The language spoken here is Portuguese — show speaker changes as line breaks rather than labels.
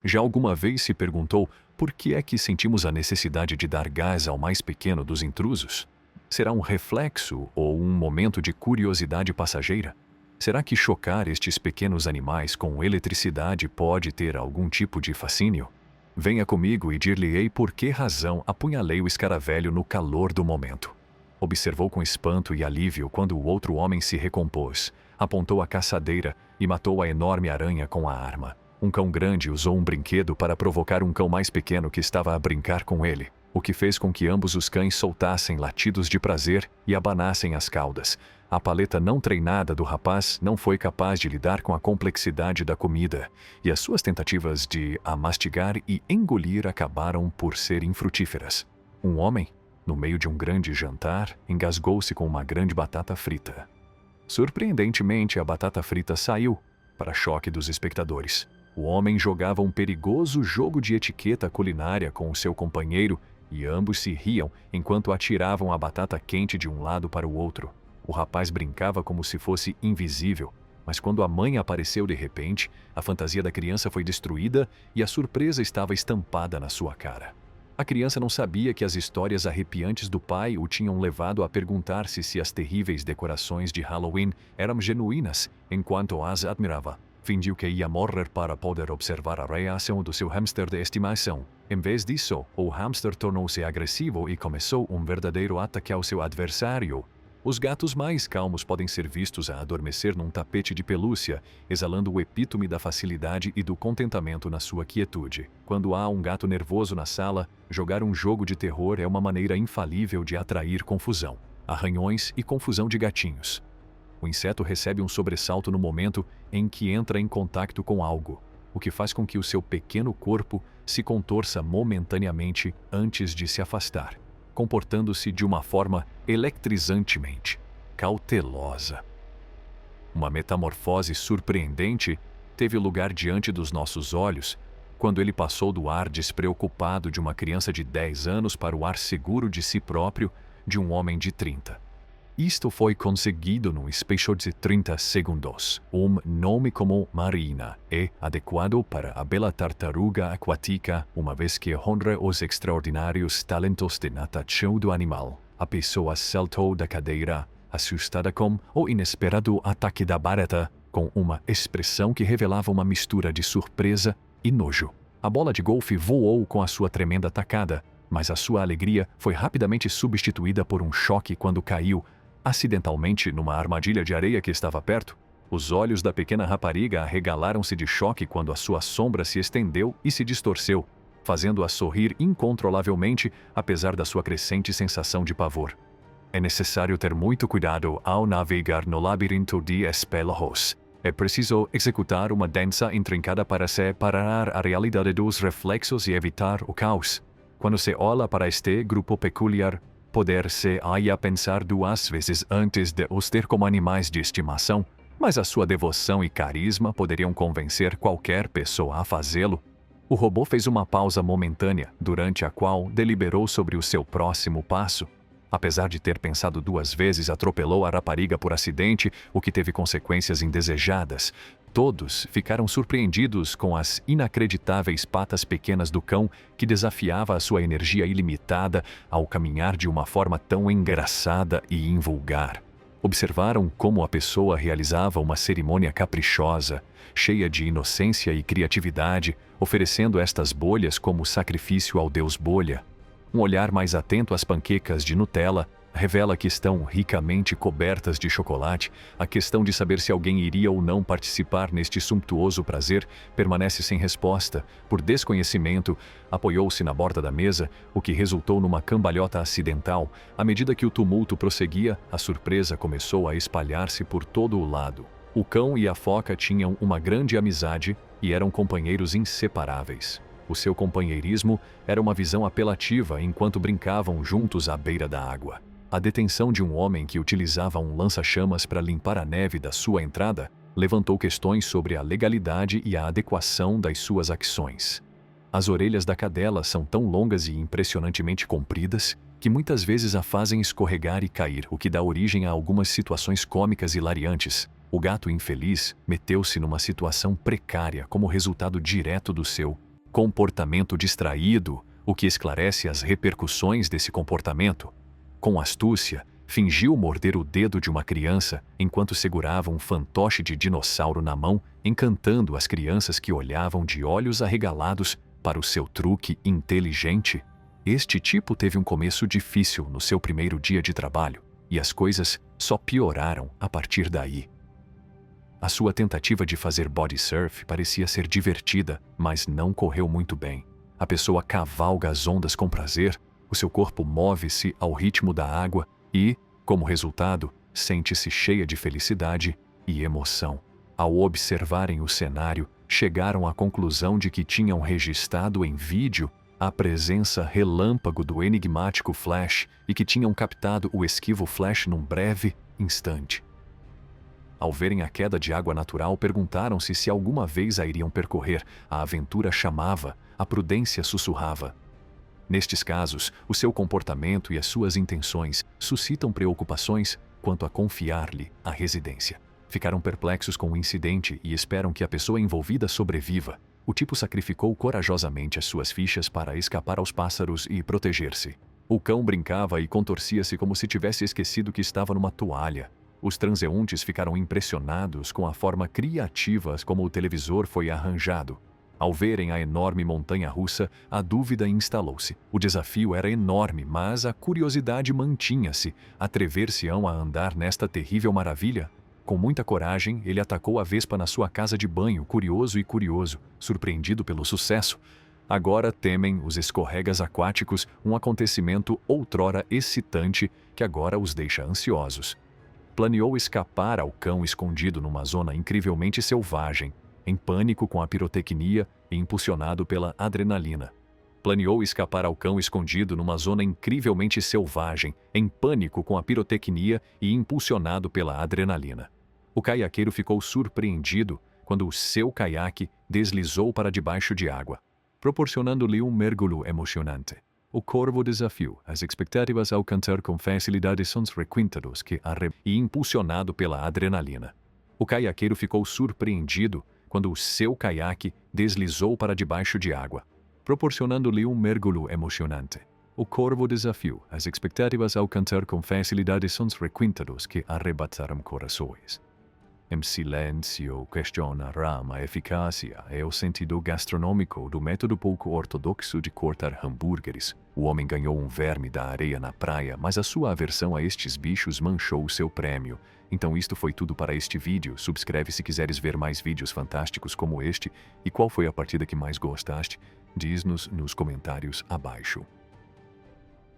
Já alguma vez se perguntou por que é que sentimos a necessidade de dar gás ao mais pequeno dos intrusos? Será um reflexo ou um momento de curiosidade passageira? Será que chocar estes pequenos animais com eletricidade pode ter algum tipo de fascínio? Venha comigo e dir-lhe-ei por que razão apunhalei o escaravelho no calor do momento. Observou com espanto e alívio quando o outro homem se recompôs, apontou a caçadeira e matou a enorme aranha com a arma. Um cão grande usou um brinquedo para provocar um cão mais pequeno que estava a brincar com ele, o que fez com que ambos os cães soltassem latidos de prazer e abanassem as caudas. A paleta não treinada do rapaz não foi capaz de lidar com a complexidade da comida, e as suas tentativas de a mastigar e engolir acabaram por ser infrutíferas. Um homem, no meio de um grande jantar, engasgou-se com uma grande batata frita. Surpreendentemente, a batata frita saiu, para choque dos espectadores. O homem jogava um perigoso jogo de etiqueta culinária com o seu companheiro e ambos se riam enquanto atiravam a batata quente de um lado para o outro. O rapaz brincava como se fosse invisível, mas quando a mãe apareceu de repente, a fantasia da criança foi destruída e a surpresa estava estampada na sua cara. A criança não sabia que as histórias arrepiantes do pai o tinham levado a perguntar-se se as terríveis decorações de Halloween eram genuínas, enquanto as admirava. Fingiu que ia morrer para poder observar a reação do seu hamster de estimação. Em vez disso, o hamster tornou-se agressivo e começou um verdadeiro ataque ao seu adversário. Os gatos mais calmos podem ser vistos a adormecer num tapete de pelúcia, exalando o epítome da facilidade e do contentamento na sua quietude. Quando há um gato nervoso na sala, jogar um jogo de terror é uma maneira infalível de atrair confusão, arranhões e confusão de gatinhos. O inseto recebe um sobressalto no momento em que entra em contato com algo, o que faz com que o seu pequeno corpo se contorça momentaneamente antes de se afastar, comportando-se de uma forma eletrizantemente cautelosa. Uma metamorfose surpreendente teve lugar diante dos nossos olhos quando ele passou do ar despreocupado de uma criança de 10 anos para o ar seguro de si próprio de um homem de 30. Isto foi conseguido num espaço de 30 segundos. Um nome como Marina é adequado para a bela tartaruga aquática, uma vez que honra os extraordinários talentos de natação do animal. A pessoa saltou da cadeira, assustada com o inesperado ataque da barata, com uma expressão que revelava uma mistura de surpresa e nojo. A bola de golfe voou com a sua tremenda tacada, mas a sua alegria foi rapidamente substituída por um choque quando caiu, acidentalmente, numa armadilha de areia que estava perto. Os olhos da pequena rapariga arregalaram-se de choque quando a sua sombra se estendeu e se distorceu, fazendo-a sorrir incontrolavelmente, apesar da sua crescente sensação de pavor. É necessário ter muito cuidado ao navegar no labirinto de espelhos. É preciso executar uma dança intrincada para separar a realidade dos reflexos e evitar o caos. Quando se olha para este grupo peculiar, poder-se a pensar 2 vezes antes de os ter como animais de estimação, mas a sua devoção e carisma poderiam convencer qualquer pessoa a fazê-lo. O robô fez uma pausa momentânea, durante a qual deliberou sobre o seu próximo passo. Apesar de ter pensado 2 vezes, atropelou a rapariga por acidente, o que teve consequências indesejadas. Todos ficaram surpreendidos com as inacreditáveis patas pequenas do cão que desafiava a sua energia ilimitada ao caminhar de uma forma tão engraçada e invulgar. Observaram como a pessoa realizava uma cerimônia caprichosa, cheia de inocência e criatividade, oferecendo estas bolhas como sacrifício ao deus bolha. Um olhar mais atento às panquecas de Nutella revela que estão ricamente cobertas de chocolate. A questão de saber se alguém iria ou não participar neste sumptuoso prazer permanece sem resposta. Por desconhecimento, apoiou-se na borda da mesa, o que resultou numa cambalhota acidental. À medida que o tumulto prosseguia, a surpresa começou a espalhar-se por todo o lado. O cão e a foca tinham uma grande amizade e eram companheiros inseparáveis. O seu companheirismo era uma visão apelativa enquanto brincavam juntos à beira da água. A detenção de um homem que utilizava um lança-chamas para limpar a neve da sua entrada levantou questões sobre a legalidade e a adequação das suas ações. As orelhas da cadela são tão longas e impressionantemente compridas que muitas vezes a fazem escorregar e cair, o que dá origem a algumas situações cômicas hilariantes. O gato infeliz meteu-se numa situação precária como resultado direto do seu Comportamento distraído, o que esclarece as repercussões desse comportamento. Com astúcia, fingiu morder o dedo de uma criança enquanto segurava um fantoche de dinossauro na mão, encantando as crianças que olhavam de olhos arregalados para o seu truque inteligente. Este tipo teve um começo difícil no seu primeiro dia de trabalho, e as coisas só pioraram a partir daí. A sua tentativa de fazer body surf parecia ser divertida, mas não correu muito bem. A pessoa cavalga as ondas com prazer, o seu corpo move-se ao ritmo da água e, como resultado, sente-se cheia de felicidade e emoção. Ao observarem o cenário, chegaram à conclusão de que tinham registrado em vídeo a presença relâmpago do enigmático Flash e que tinham captado o esquivo Flash num breve instante. Ao verem a queda de água natural, perguntaram-se se alguma vez a iriam percorrer. A aventura chamava, a prudência sussurrava. Nestes casos, o seu comportamento e as suas intenções suscitam preocupações quanto a confiar-lhe a residência. Ficaram perplexos com o incidente e esperam que a pessoa envolvida sobreviva. O tipo sacrificou corajosamente as suas fichas para escapar aos pássaros e proteger-se. O cão brincava e contorcia-se como se tivesse esquecido que estava numa toalha. Os transeuntes ficaram impressionados com a forma criativa como o televisor foi arranjado. Ao verem a enorme montanha-russa, a dúvida instalou-se. O desafio era enorme, mas a curiosidade mantinha-se. Atrever-se-ão a andar nesta terrível maravilha? Com muita coragem, ele atacou a vespa na sua casa de banho, curioso, surpreendido pelo sucesso. Agora temem os escorregas aquáticos, um acontecimento outrora excitante que agora os deixa ansiosos. Planeou escapar ao cão escondido numa zona incrivelmente selvagem, em pânico com a pirotecnia e impulsionado pela adrenalina. Planeou escapar ao cão escondido numa zona incrivelmente selvagem, em pânico com a pirotecnia e impulsionado pela adrenalina. O caiaqueiro ficou surpreendido quando o seu caiaque deslizou para debaixo de água, proporcionando-lhe um mergulho emocionante. O corvo desafiou as expectativas ao alcançar com facilidade sons requintados e impulsionado pela adrenalina. O caiaqueiro ficou surpreendido quando o seu caiaque deslizou para debaixo de água, proporcionando-lhe um mergulho emocionante. O corvo desafiou as expectativas ao alcançar com facilidade sons requintados que arrebataram corações. Em silêncio, questionaram a eficácia e o sentido gastronômico do método pouco ortodoxo de cortar hambúrgueres. O homem ganhou um verme da areia na praia, mas a sua aversão a estes bichos manchou o seu prêmio. Então isto foi tudo para este vídeo. Subscreve se quiseres ver mais vídeos fantásticos como este. E qual foi a partida que mais gostaste? Diz-nos nos comentários abaixo.